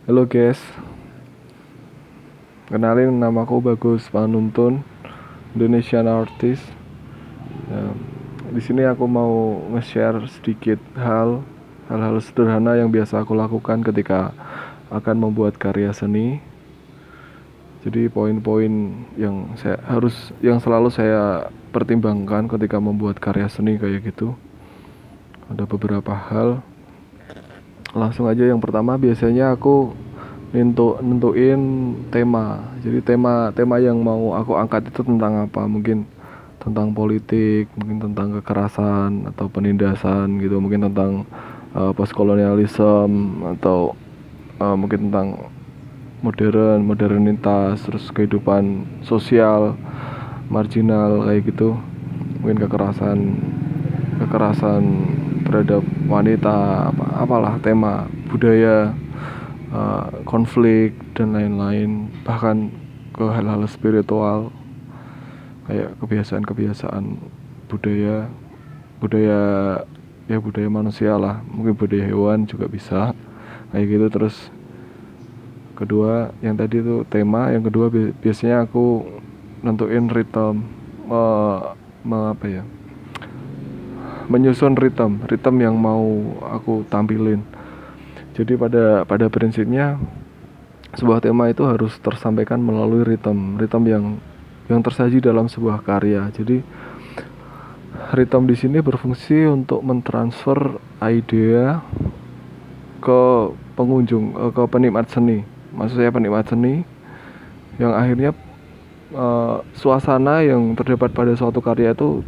Halo guys, kenalin namaku Bagus Panuntun, Indonesian Artist. Ya, di sini aku mau nge-share sedikit hal-hal sederhana yang biasa aku lakukan ketika akan membuat karya seni. Jadi poin-poin yang selalu saya pertimbangkan ketika membuat karya seni kayak gitu. Ada beberapa hal. Langsung aja yang pertama, biasanya aku nentuin tema. Jadi tema yang mau aku angkat itu tentang apa? Mungkin tentang politik, mungkin tentang kekerasan atau penindasan gitu, mungkin tentang postkolonialisme atau mungkin tentang modernitas, terus kehidupan sosial marginal kayak gitu. Mungkin kekerasan terhadap wanita, apalah tema budaya, konflik dan lain-lain, bahkan ke hal-hal spiritual kayak kebiasaan-kebiasaan budaya budaya budaya manusia lah, mungkin budaya hewan juga bisa kayak gitu. Terus kedua, yang tadi itu tema, yang kedua biasanya aku nentuin ritme, menyusun ritme yang mau aku tampilin. Jadi pada prinsipnya sebuah tema itu harus tersampaikan melalui ritme yang tersaji dalam sebuah karya. Jadi ritme di sini berfungsi untuk mentransfer idea ke pengunjung, ke penikmat seni. Maksud saya penikmat seni yang akhirnya suasana yang terdapat pada suatu karya itu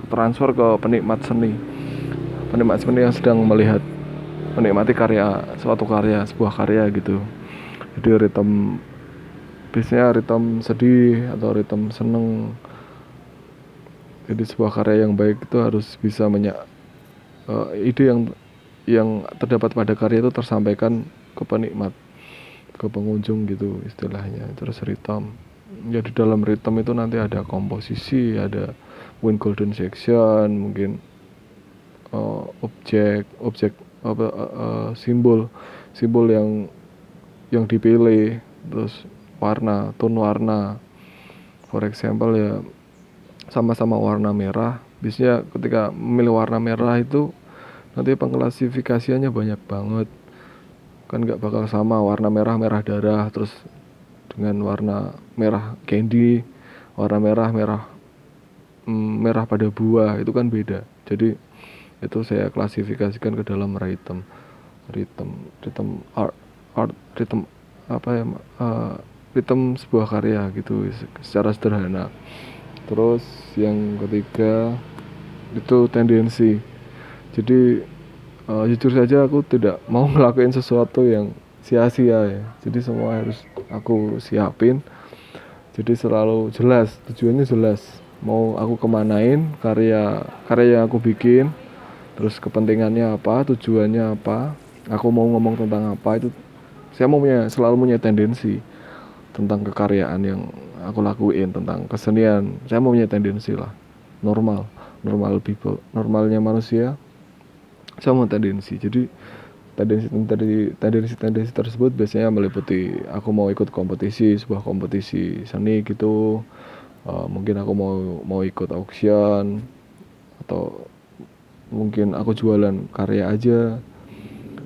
transfer ke penikmat seni yang sedang menikmati sebuah karya gitu. Jadi biasanya ritme sedih atau ritme seneng. Jadi sebuah karya yang baik itu harus bisa ide yang terdapat pada karya itu tersampaikan ke penikmat, ke pengunjung gitu istilahnya. Terus ritme, ya di dalam ritme itu nanti ada komposisi, ada mungkin golden section, mungkin simbol yang dipilih, terus tone warna. For example ya, sama-sama warna merah. Biasanya ketika memilih warna merah itu nanti pengklasifikasiannya banyak banget, kan nggak bakal sama warna merah darah terus dengan warna merah candy, warna merah pada buah, itu kan beda. Jadi itu saya klasifikasikan ke dalam ritme sebuah karya gitu secara sederhana. Terus yang ketiga itu tendensi. Jadi jujur saja aku tidak mau ngelakuin sesuatu yang sia-sia ya. Jadi semua harus aku siapin. Jadi selalu jelas, tujuannya jelas. Mau aku kemanain karya yang aku bikin, terus kepentingannya apa, tujuannya apa, aku mau ngomong tentang apa, itu saya selalu punya tendensi tentang kekaryaan yang aku lakuin, tentang kesenian. Saya mau punya tendensi lah, normal people, normalnya manusia. Saya mau tendensi. Jadi tendensi tersebut biasanya meliputi aku mau ikut sebuah kompetisi seni gitu. Mungkin aku mau ikut auction, atau mungkin aku jualan karya aja,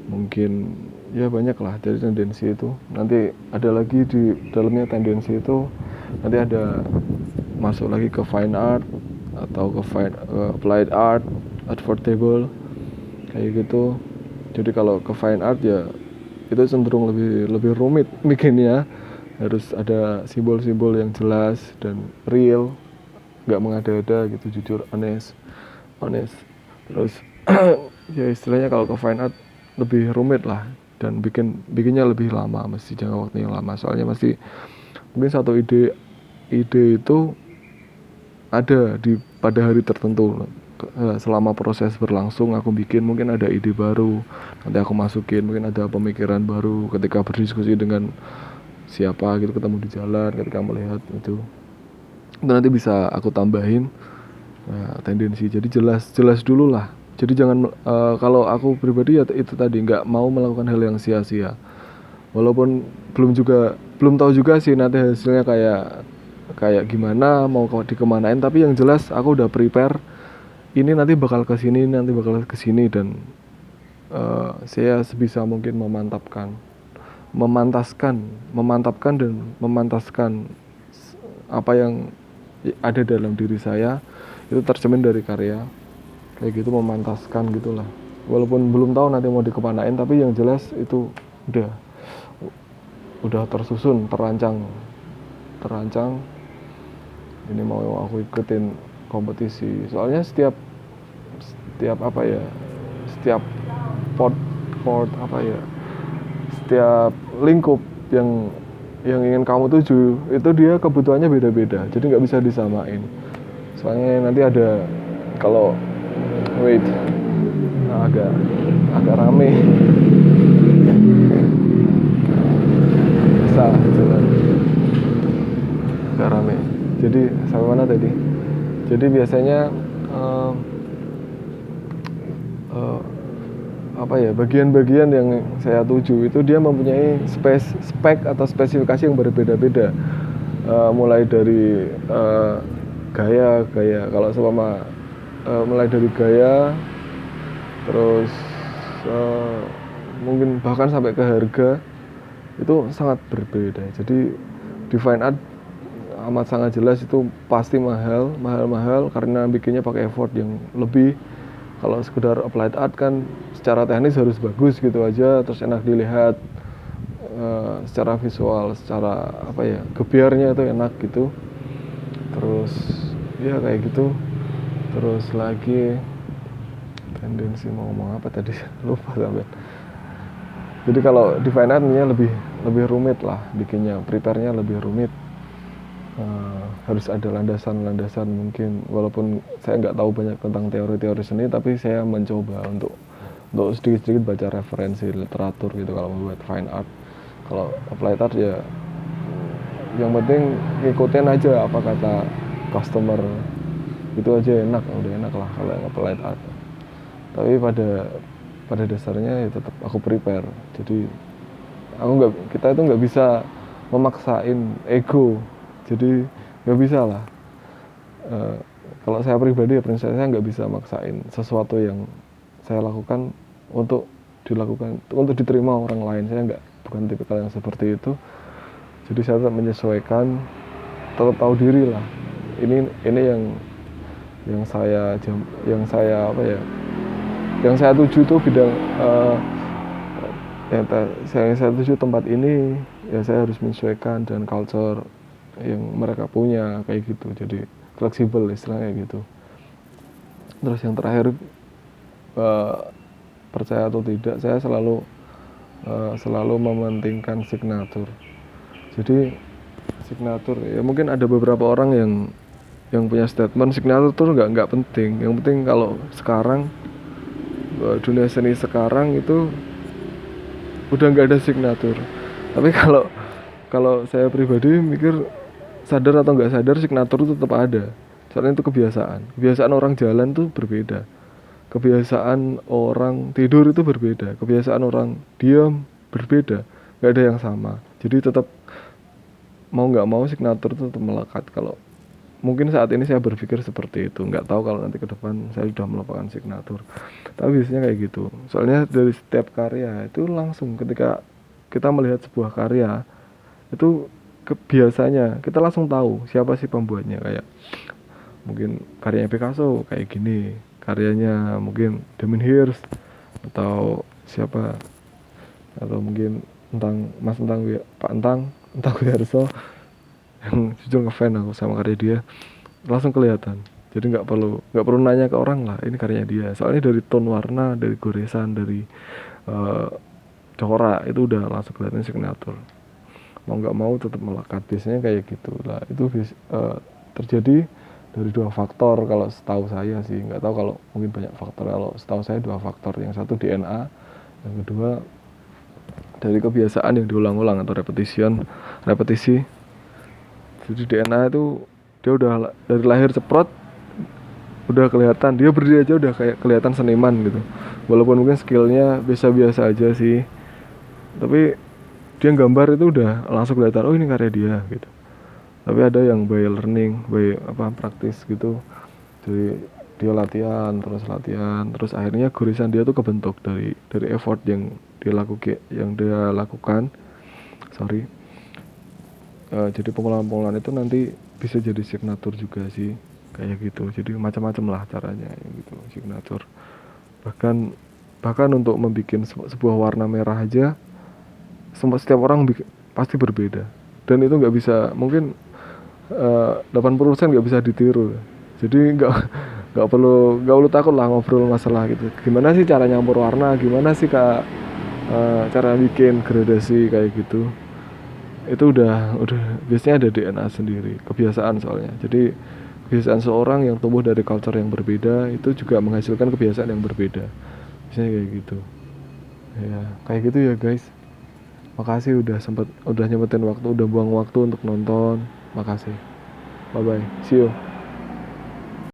mungkin ya banyak lah dari tendensi itu. Nanti ada lagi di dalamnya tendensi itu, nanti ada masuk lagi ke fine art atau ke applied art, advertible kayak gitu. Jadi kalau ke fine art ya itu cenderung lebih rumit bikinnya, harus ada simbol-simbol yang jelas dan real, nggak mengada-ada gitu, jujur, honest. Terus ya istilahnya kalau ke fine art lebih rumit lah, dan bikinnya lebih lama, mesti jangka waktu yang lama. Soalnya mungkin satu ide itu ada pada hari tertentu. Selama proses berlangsung aku bikin, mungkin ada ide baru, nanti aku masukin. Mungkin ada pemikiran baru ketika berdiskusi dengan siapa gitu, ketemu di jalan, ketika melihat itu nanti bisa aku tambahin tendensi. Jadi jelas dulu lah Jadi jangan kalau aku pribadi ya itu tadi, nggak mau melakukan hal yang sia-sia. Walaupun belum tahu juga sih nanti hasilnya kayak kayak gimana, mau dikemanain, tapi yang jelas aku udah prepare ini nanti bakal ke sini, nanti bakal ke sini, dan saya sebisa mungkin memantapkan dan memantaskan apa yang ada dalam diri saya itu tercermin dari karya, kayak gitu, memantaskan gitulah. Walaupun belum tahu nanti mau dikemanain, tapi yang jelas itu udah tersusun, terancang ini mau aku ikutin kompetisi. Soalnya setiap apa ya, setiap port apa ya, setiap lingkup yang ingin kamu tuju itu dia kebutuhannya beda-beda, jadi nggak bisa disamain. Soalnya nanti ada, kalau wait, nah, agak rame, bisa jalan agak rame. Jadi sampai mana tadi? Jadi biasanya apa ya, bagian-bagian yang saya tuju itu dia mempunyai spek atau spesifikasi yang berbeda-beda. Mulai dari gaya kalau seumpama mulai dari gaya, terus mungkin bahkan sampai ke harga itu sangat berbeda. Jadi di fine art amat sangat jelas itu pasti mahal karena bikinnya pakai effort yang lebih. Kalau sekedar applied art kan secara teknis harus bagus gitu aja, terus enak dilihat, secara visual, secara apa ya, gebiarnya itu enak gitu. Terus ya kayak gitu. Terus lagi tendensi mau ngomong apa tadi lupa sampai. Jadi kalau di fine art-nya lebih rumit lah bikinnya, prepare-nya lebih rumit. Harus ada landasan mungkin, walaupun saya nggak tahu banyak tentang teori-teori seni, tapi saya mencoba untuk sedikit-sedikit baca referensi literatur gitu kalau membuat fine art. Kalau applied art ya yang penting ngikutin aja apa kata customer, itu aja udah enak lah kalau yang applied art. Tapi pada dasarnya ya tetap aku prepare. Jadi kita itu nggak bisa memaksain ego, jadi nggak bisa lah. Kalau saya pribadi ya prinsip saya nggak bisa maksain sesuatu yang saya lakukan untuk diterima orang lain. Saya bukan tipikal yang seperti itu. Jadi saya tetap menyesuaikan, tetap tahu diri lah. Ini yang saya tuju tuh bidang yang saya tuju tempat ini, ya saya harus menyesuaikan dengan culture yang mereka punya, kayak gitu. Jadi fleksibel istilahnya gitu. Terus yang terakhir, percaya atau tidak, saya selalu mementingkan signatur. Jadi signatur ya, mungkin ada beberapa orang yang punya statement signatur tuh nggak penting. Yang penting kalau sekarang dunia seni sekarang itu udah nggak ada signatur. Tapi kalau saya pribadi mikir, sadar atau nggak sadar signatur itu tetap ada. Soalnya itu kebiasaan orang jalan tuh berbeda, kebiasaan orang tidur itu berbeda, kebiasaan orang diam berbeda, nggak ada yang sama. Jadi tetap mau nggak mau signatur itu tetap melekat. Kalau mungkin saat ini saya berpikir seperti itu, nggak tahu kalau nanti ke depan saya sudah melakukan signatur, tapi biasanya kayak gitu. Soalnya dari setiap karya itu langsung ketika kita melihat sebuah karya itu biasanya kita langsung tahu siapa sih pembuatnya. Kayak mungkin karyanya Picasso kayak gini, karyanya mungkin Damien Hirst atau siapa, atau mungkin Pak Entang Wiharso, yang jujur ngefan aku sama karya dia, langsung kelihatan. Jadi nggak perlu nanya ke orang lah ini karyanya dia, soalnya dari tone warna, dari goresan, dari corak itu udah langsung kelihatan signatur. Mau nggak mau tetap melekat, biasanya kayak gitu lah. Itu terjadi dari dua faktor kalau setahu saya sih, nggak tahu kalau mungkin banyak faktor. Kalau setahu saya dua faktor, yang satu DNA, yang kedua dari kebiasaan yang diulang-ulang atau repetisi. Jadi DNA itu dia udah dari lahir ceprot, udah kelihatan dia berdiri aja udah kayak kelihatan seniman gitu, walaupun mungkin skillnya biasa-biasa aja sih, tapi dia gambar itu udah langsung kelihatan oh ini karya dia gitu. Tapi ada yang by learning, by praktis gitu, jadi dia latihan terus akhirnya gurisan dia tuh kebentuk dari effort yang dia lakukan. Sorry. Jadi pengolahan itu nanti bisa jadi signature juga sih kayak gitu, jadi macam-macam lah caranya gitu signature. Bahkan untuk membuat sebuah warna merah aja setiap orang pasti berbeda, dan itu nggak bisa mungkin 80% nggak bisa ditiru. Jadi nggak perlu takut lah ngobrol masalah gitu, gimana sih cara nyampur warna, gimana sih kak, cara bikin gradasi kayak gitu. Itu udah biasanya ada DNA sendiri, kebiasaan soalnya. Jadi kebiasaan seorang yang tumbuh dari culture yang berbeda itu juga menghasilkan kebiasaan yang berbeda, biasanya kayak gitu ya. Kayak gitu ya guys, makasih udah nyempetin waktu, udah buang waktu untuk nonton. Makasih, bye bye, see you.